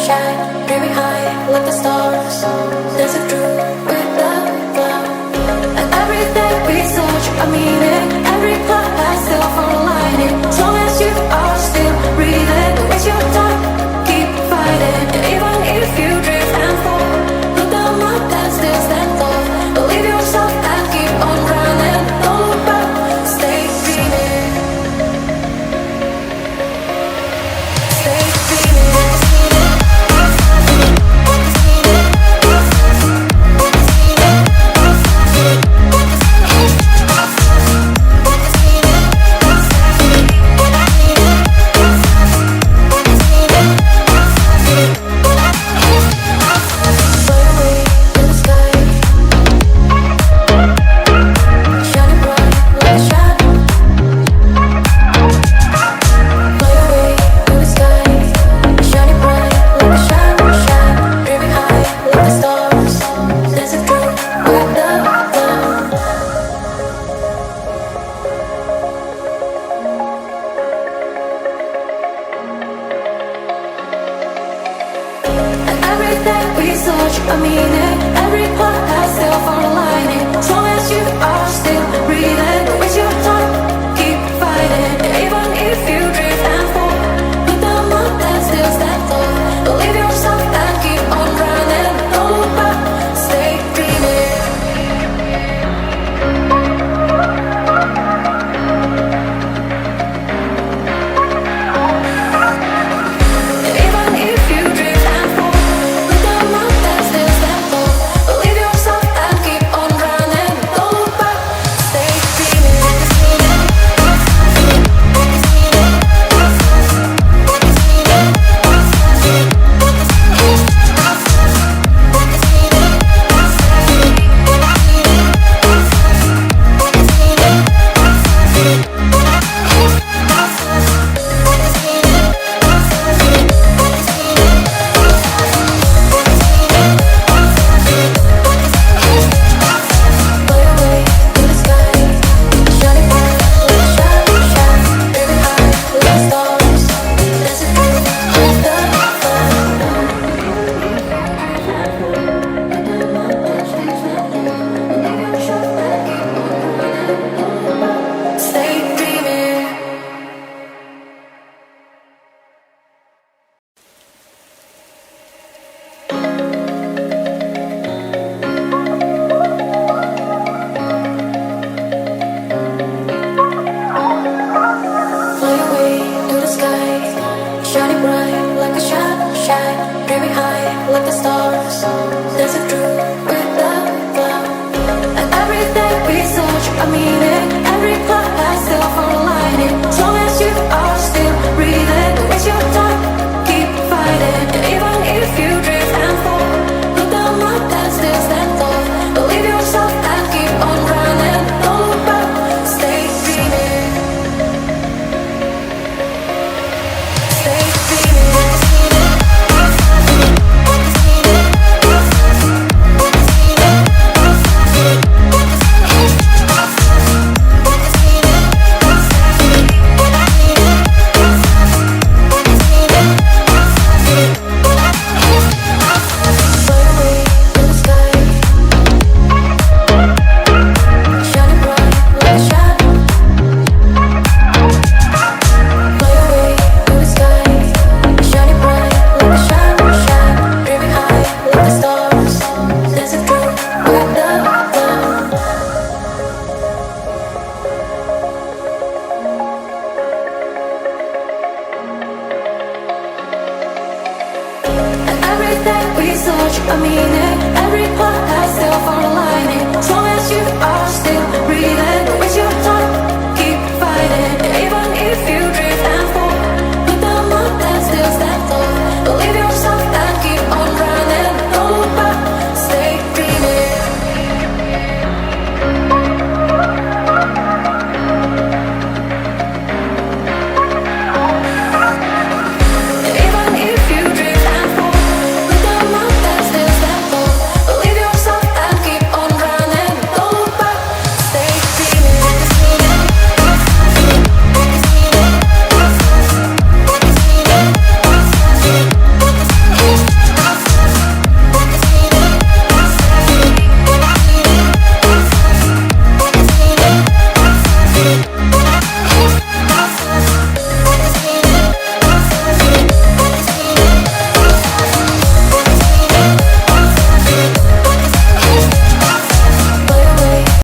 shine, dreaming high like the stars, dancing through without cloud. And everything we search a meaning, every cloud has silver lining. As long as you are still breathing, don't waste your time, keep fighting. And even if you drift and fall, look down, not that still stand tall. Believe yourself and keep on running. Don't look back, stay dreaming. Stay dreaming. We search a meaning, every cloud has silver lining. As long as you are still breathing, don't waste your time, keep fighting. And even if you drift and fall, look down, not that still stand tall. Believe yourself and keep on running. Don't look back, stay dreaming. And even if you drift and fall, look down, not that still stand tall. Believe yourself and keep on running. Don't look back, stay dreaming. Fly away to the sky, shining bright like a shadow shine, dreaming high like the stars, dancing through without cloud. Stay dreaming. Fly away to the sky, shining bright like a shadow shine, dreaming high like the stars, dancing through without cloud. And everything we search a meaning, every cloud has silver lining. As long as you are still breathing, don't waste your time, keep fighting. And even if you drift and fall, look down, not that still stand tall. Believe yourself and keep on running. Don't look back, stay dreaming. Stay dreaming. Fly away to the sky, shining bright like a shadow. Fly away to the sky, shining bright like a shadow shine, dreaming high like the stars, dancing through without cloud. And everything we search a meaning, every cloud has silver lining. As long as you are still breathing, don't waste your time.